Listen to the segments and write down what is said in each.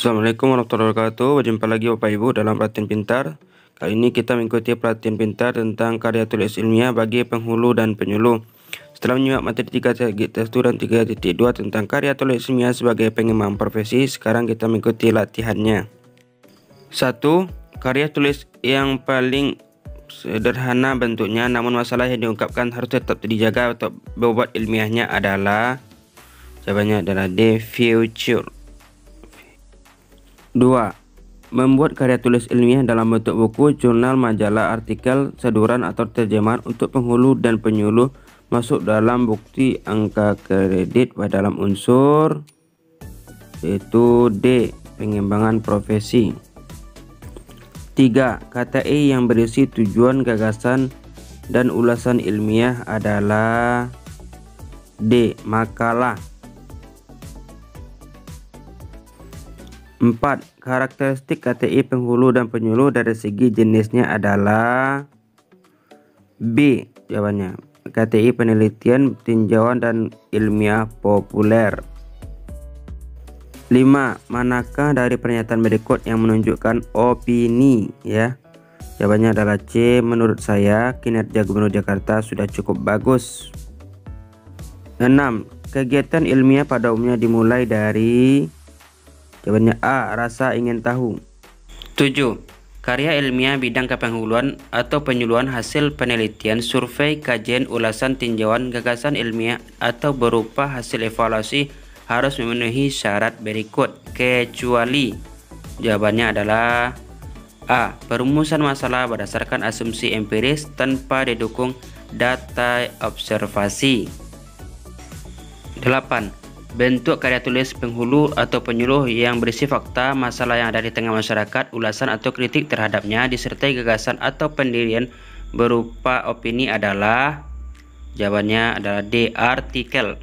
Assalamualaikum warahmatullahi wabarakatuh. Berjumpa lagi Bapak Ibu dalam pelatihan pintar. Kali ini kita mengikuti pelatihan pintar tentang karya tulis ilmiah bagi penghulu dan penyuluh. Setelah menyimak materi 3.1 dan 3.2 tentang karya tulis ilmiah sebagai pengembang profesi, sekarang kita mengikuti latihannya. 1. Karya tulis yang paling sederhana bentuknya, namun masalah yang diungkapkan harus tetap dijaga atau bobot ilmiahnya adalah, jawabannya adalah D. Future. 2. Membuat karya tulis ilmiah dalam bentuk buku, jurnal, majalah, artikel, saduran atau terjemahan untuk penghulu dan penyuluh masuk dalam bukti angka kredit pada dalam unsur, yaitu D. Pengembangan profesi. 3. KTI yang berisi tujuan, gagasan, dan ulasan ilmiah adalah D. Makalah. 4. Karakteristik KTI penghulu dan penyuluh dari segi jenisnya adalah B. Jawabannya KTI penelitian, tinjauan, dan ilmiah populer. 5. Manakah dari pernyataan berikut yang menunjukkan opini? Ya, jawabannya adalah C. Menurut saya kinerja Gubernur Jakarta sudah cukup bagus. 6. Kegiatan ilmiah pada umumnya dimulai dari, jawabannya A. Rasa ingin tahu. 7. Karya ilmiah bidang kepenghuluan atau penyuluhan hasil penelitian, survei, kajian, ulasan, tinjauan, gagasan ilmiah atau berupa hasil evaluasi harus memenuhi syarat berikut kecuali, jawabannya adalah A. Perumusan masalah berdasarkan asumsi empiris tanpa didukung data observasi. 8. Bentuk karya tulis penghulu atau penyuluh yang berisi fakta masalah yang ada di tengah masyarakat, ulasan atau kritik terhadapnya, disertai gagasan atau pendirian berupa opini adalah, jawabannya adalah D. Artikel.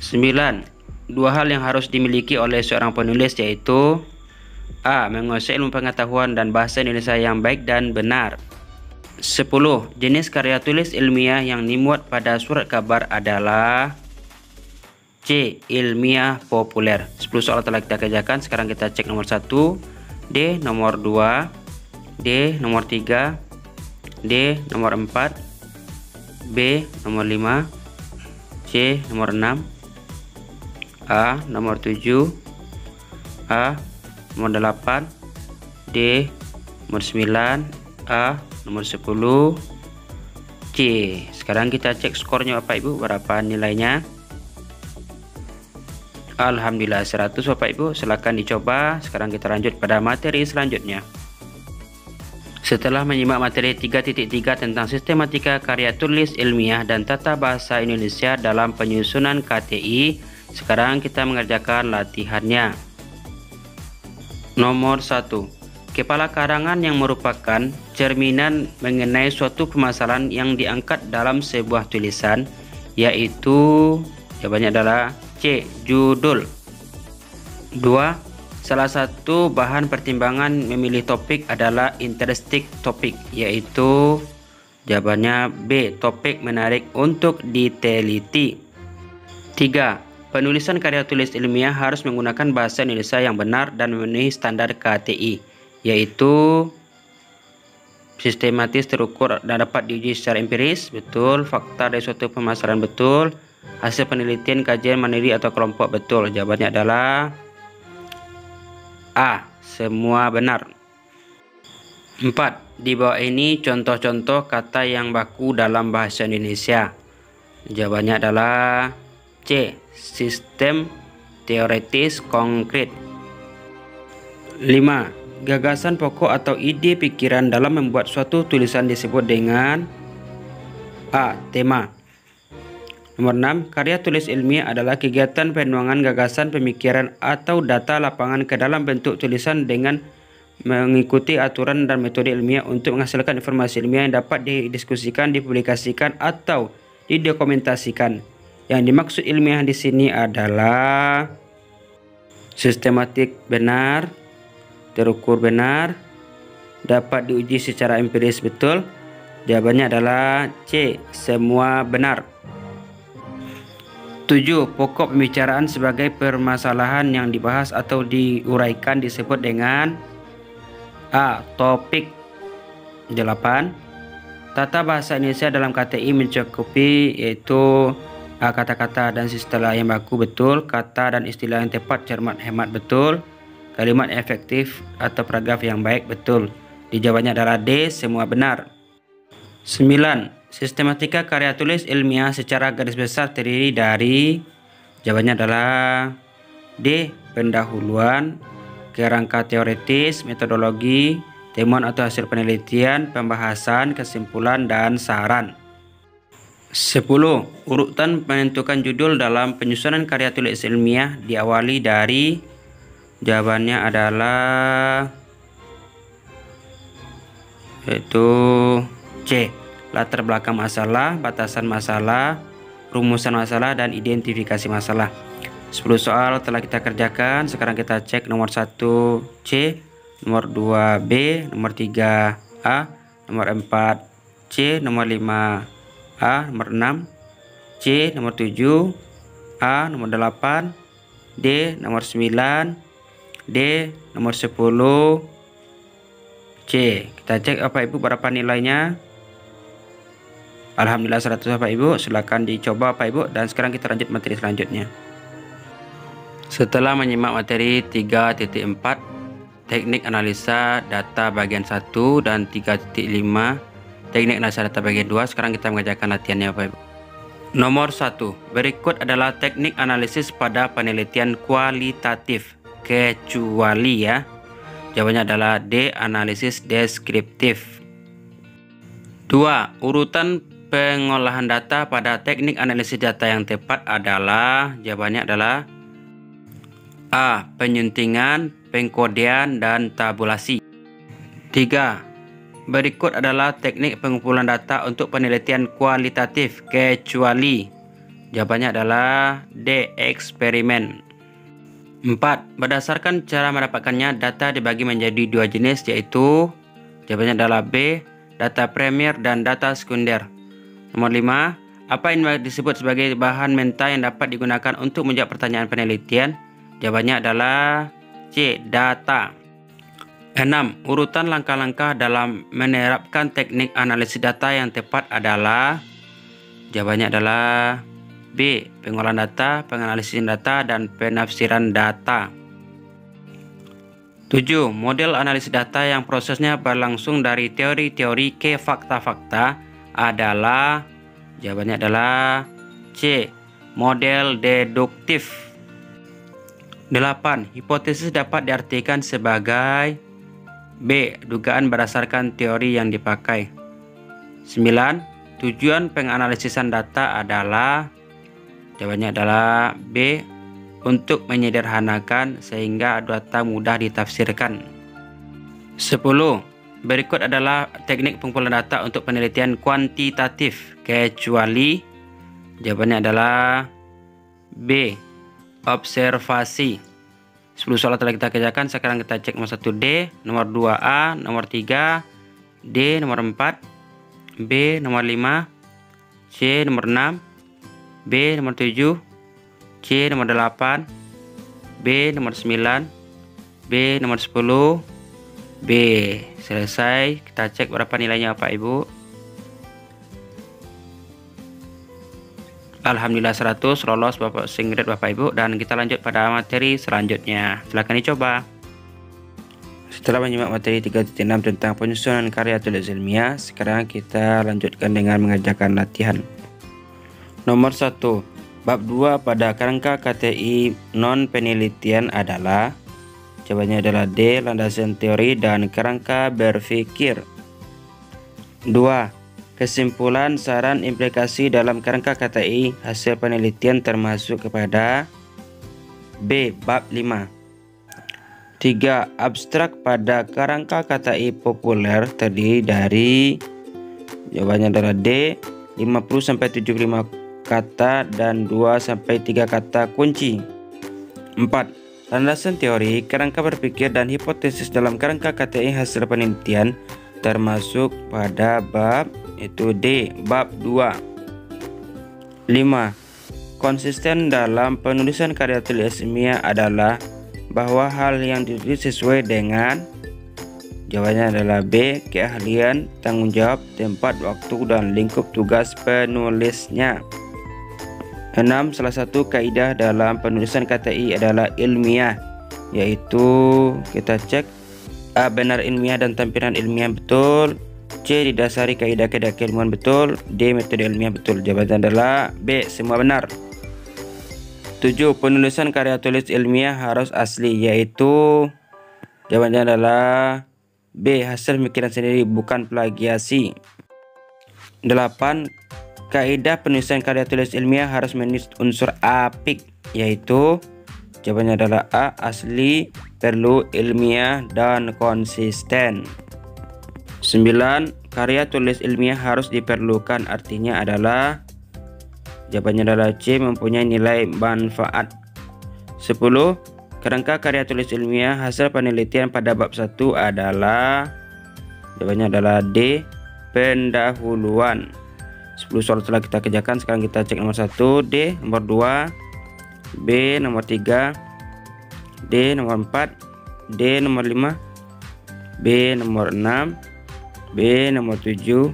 9. Dua hal yang harus dimiliki oleh seorang penulis yaitu A. Menguasai ilmu pengetahuan dan bahasa Indonesia yang baik dan benar. 10. Jenis karya tulis ilmiah yang dimuat pada surat kabar adalah C. Ilmiah populer. 10 soal telah kita kerjakan. Sekarang kita cek nomor 1, D nomor 2, D nomor 3, D nomor 4, B nomor 5, C nomor 6, A nomor 7, A nomor 8, D nomor 9, A nomor 10, C. Sekarang kita cek skornya Bapak Ibu, berapa nilainya. Alhamdulillah 100 Bapak Ibu. Silakan dicoba. Sekarang kita lanjut pada materi selanjutnya. Setelah menyimak materi 3.3 tentang sistematika karya tulis ilmiah dan tata bahasa Indonesia dalam penyusunan KTI, sekarang kita mengerjakan latihannya. Nomor 1. Kepala karangan yang merupakan cerminan mengenai suatu permasalahan yang diangkat dalam sebuah tulisan, yaitu, jawabannya adalah C. Judul. 2. Salah satu bahan pertimbangan memilih topik adalah interesting topik, yaitu, jawabannya B. Topik menarik untuk diteliti. 3. Penulisan karya tulis ilmiah harus menggunakan bahasa Indonesia yang benar dan memenuhi standar KTI, yaitu sistematis, terukur, dan dapat diuji secara empiris, betul. Fakta dari suatu permasalahan, betul. Hasil penelitian, kajian mandiri atau kelompok, betul. Jawabannya adalah A. Semua benar. 4. Di bawah ini contoh-contoh kata yang baku dalam bahasa Indonesia. Jawabannya adalah C. Sistem teoritis konkret. 5. Gagasan pokok atau ide pikiran dalam membuat suatu tulisan disebut dengan A. Tema. Nomor 6. Karya tulis ilmiah adalah kegiatan penuangan gagasan, pemikiran, atau data lapangan ke dalam bentuk tulisan dengan mengikuti aturan dan metode ilmiah untuk menghasilkan informasi ilmiah yang dapat didiskusikan, dipublikasikan, atau didokumentasikan. Yang dimaksud ilmiah di sini adalah sistematik benar, terukur benar, dapat diuji secara empiris, betul. Jawabannya adalah C. Semua benar. 7. Pokok pembicaraan sebagai permasalahan yang dibahas atau diuraikan disebut dengan A. Topik. 8. Tata bahasa Indonesia dalam KTI mencakupi yaitu kata-kata dan istilah yang baku betul, kata dan istilah yang tepat, cermat, hemat betul, kalimat efektif atau paragraf yang baik betul. Jawabannya adalah D, semua benar. 9. Sistematika karya tulis ilmiah secara garis besar terdiri dari, jawabannya adalah D, pendahuluan, kerangka teoritis, metodologi, temuan atau hasil penelitian, pembahasan, kesimpulan, dan saran. 10. Urutan menentukan judul dalam penyusunan karya tulis ilmiah diawali dari, jawabannya adalah yaitu C. Latar belakang masalah, batasan masalah, rumusan masalah, dan identifikasi masalah. 10 soal telah kita kerjakan. Sekarang kita cek nomor 1 C, nomor 2 B, nomor 3 A, nomor 4 C, nomor 5 A, nomor 6 C, nomor 7 A, nomor 8 D, nomor 9 D, nomor 10 C. Kita cek Bapak Ibu berapa nilainya. Alhamdulillah 100 Bapak Ibu. Silakan dicoba Bapak Ibu. Dan sekarang kita lanjut materi selanjutnya. Setelah menyimak materi 3.4 teknik analisa data bagian 1 dan 3.5 teknik analisa data bagian 2, sekarang kita mengerjakan latihannya Bapak Ibu. Nomor 1. Berikut adalah teknik analisis pada penelitian kualitatif kecuali ya. Jawabannya adalah D, analisis deskriptif. 2. Urutan pengolahan data pada teknik analisis data yang tepat adalah, jawabannya adalah A. Penyuntingan, pengkodean, dan tabulasi. 3. Berikut adalah teknik pengumpulan data untuk penelitian kualitatif kecuali, jawabannya adalah D. Eksperimen. 4. Berdasarkan cara mendapatkannya, data dibagi menjadi dua jenis yaitu, jawabannya adalah B. Data primer dan data sekunder. Nomor 5. Apa yang disebut sebagai bahan menta yang dapat digunakan untuk menjawab pertanyaan penelitian? Jawabannya adalah C. Data. 6. Urutan langkah-langkah dalam menerapkan teknik analisis data yang tepat adalah, jawabannya adalah B. Pengolahan data, penganalisis data, dan penafsiran data. 7. Model analisis data yang prosesnya berlangsung dari teori-teori ke fakta-fakta adalah, jawabannya adalah C. Model deduktif. 8. Hipotesis dapat diartikan sebagai B. Dugaan berdasarkan teori yang dipakai. 9. Tujuan penganalisisan data adalah, jawabannya adalah B. Untuk menyederhanakan sehingga data mudah ditafsirkan. 10. Berikut adalah teknik pengumpulan data untuk penelitian kuantitatif kecuali, jawabannya adalah B. Observasi. 10 soal telah kita kerjakan. Sekarang kita cek nomor 1 D, nomor 2 A, nomor 3 D, nomor 4 B, nomor 5 C, nomor 6 B, nomor 7 C, nomor 8 B, nomor 9 B, nomor 10 B. Selesai. Kita cek berapa nilainya Bapak Ibu. Alhamdulillah 100, lolos Bapak Singret Bapak Ibu. Dan kita lanjut pada materi selanjutnya. Silakan dicoba. Setelah menyimak materi 3.6 tentang penyusunan karya tulis ilmiah, sekarang kita lanjutkan dengan mengerjakan latihan. Nomor 1. Bab 2 pada kerangka KTI non penelitian adalah, jawabannya adalah D. Landasan teori dan kerangka berpikir. 2. Kesimpulan, saran, implikasi dalam kerangka KTI hasil penelitian termasuk kepada B. Bab 5. 3. Abstrak pada kerangka KTI populer terdiri dari, jawabannya adalah D. 50-75 kata dan 2-3 kata kunci. 4. Landasan teori, kerangka berpikir, dan hipotesis dalam kerangka KTI hasil penelitian termasuk pada bab, itu D. Bab 2. 5. Konsisten dalam penulisan karya tulis ilmiah adalah bahwa hal yang ditulis sesuai dengan, jawabannya adalah B, keahlian, tanggung jawab, tempat, waktu, dan lingkup tugas penulisnya. 6. Salah satu kaidah dalam penulisan KTI adalah ilmiah, yaitu kita cek A. Benar ilmiah dan tampilan ilmiah betul. C. Didasari kaidah-kaidah keilmuan betul. D. Metode ilmiah betul. Jawabannya adalah B. Semua benar. 7. Penulisan karya tulis ilmiah harus asli, yaitu jawabannya adalah B. Hasil pemikiran sendiri, bukan plagiasi. 8. Kaidah penulisan karya tulis ilmiah harus menulis unsur apik, yaitu jawabannya adalah A. Asli, perlu, ilmiah, dan konsisten. 9. Karya tulis ilmiah harus diperlukan, artinya adalah jawabannya adalah C. Mempunyai nilai manfaat. 10. Kerangka karya tulis ilmiah hasil penelitian pada bab 1 adalah, jawabannya adalah D. Pendahuluan. 10 soal telah kita kerjakan, sekarang kita cek nomor 1 D, nomor 2 B, nomor 3 D, nomor 4 D, nomor 5 B, nomor 6 B, nomor 7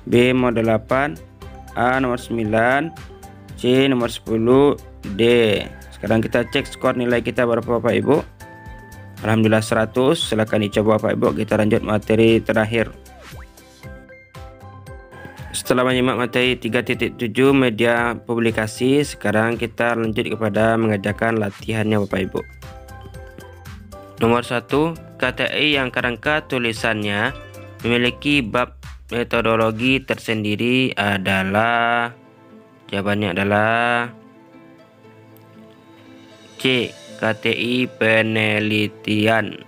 B, nomor 8 A, nomor 9 C, nomor 10 D. Sekarang kita cek skor nilai kita berapa Bapak Ibu. Alhamdulillah 100. Silakan dicoba Bapak Ibu. Kita lanjut materi terakhir. Setelah menyimak materi 3.7 media publikasi, sekarang kita lanjut kepada mengerjakan latihannya Bapak Ibu. Nomor 1, KTI yang kerangka tulisannya memiliki bab metodologi tersendiri adalah, jawabannya adalah C. KTI penelitian.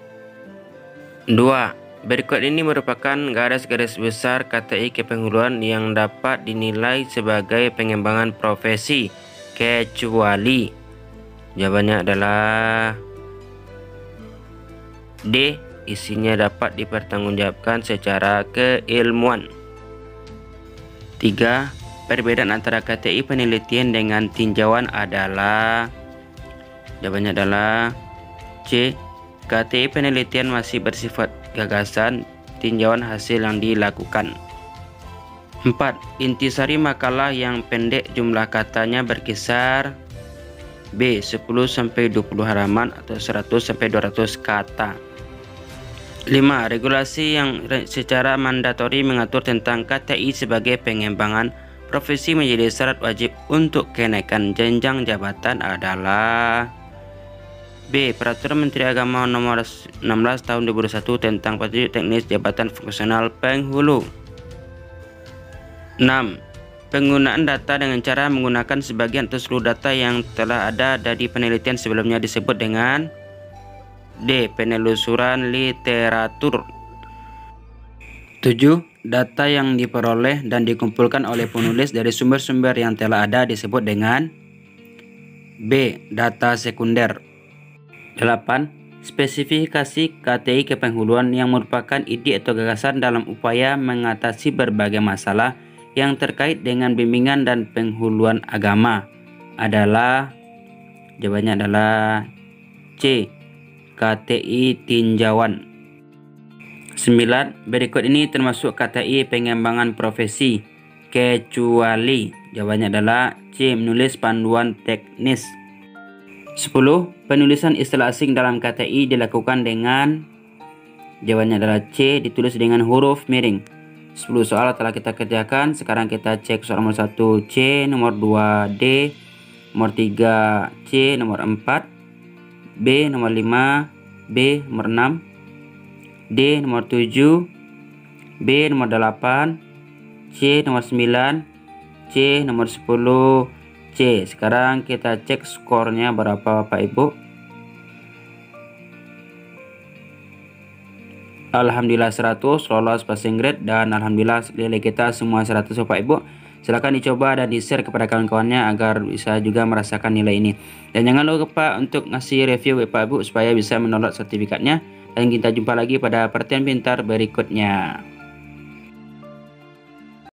2. Berikut ini merupakan garis-garis besar KTI kepenghuluan yang dapat dinilai sebagai pengembangan profesi, kecuali, jawabannya adalah D. Isinya dapat dipertanggungjawabkan secara keilmuan. 3. Perbedaan antara KTI penelitian dengan tinjauan adalah, jawabannya adalah C. KTI penelitian masih bersifat gagasan, tinjauan hasil yang dilakukan. 4. Intisari makalah yang pendek jumlah katanya berkisar B. 10-20 halaman atau 100-200 kata. 5. Regulasi yang secara mandatori mengatur tentang KTI sebagai pengembangan profesi menjadi syarat wajib untuk kenaikan jenjang jabatan adalah B. Peraturan Menteri Agama Nomor 16 Tahun 2001 tentang petunjuk teknis jabatan fungsional penghulu. 6. Penggunaan data dengan cara menggunakan sebagian atau seluruh data yang telah ada dari penelitian sebelumnya disebut dengan D. Penelusuran literatur. 7. Data yang diperoleh dan dikumpulkan oleh penulis dari sumber-sumber yang telah ada disebut dengan B. Data sekunder. 8. Spesifikasi KTI kepenghuluan yang merupakan ide atau gagasan dalam upaya mengatasi berbagai masalah yang terkait dengan bimbingan dan penghuluan agama adalah, jawabannya adalah C. KTI tinjauan. 9. Berikut ini termasuk KTI pengembangan profesi, kecuali, jawabannya adalah C. Menulis panduan teknis. 10. Penulisan istilah asing dalam KTI dilakukan dengan, jawabannya adalah C. Ditulis dengan huruf miring. 10 soal telah kita kerjakan. Sekarang kita cek soal nomor 1 C, nomor 2 D, nomor 3 C, nomor 4 B, nomor 5 B, nomor 6 D, nomor 7 B, nomor 8 C, nomor 9 C, nomor 10 C. Sekarang kita cek skornya berapa Bapak Ibu. Alhamdulillah 100, lolos passing grade, dan alhamdulillah nilai kita semua 100 Bapak Ibu. Silahkan dicoba dan di-share kepada kawan-kawannya agar bisa juga merasakan nilai ini. Dan jangan lupa untuk ngasih review Bapak Ibu supaya bisa mendownload sertifikatnya. Dan kita jumpa lagi pada perhatian pintar berikutnya.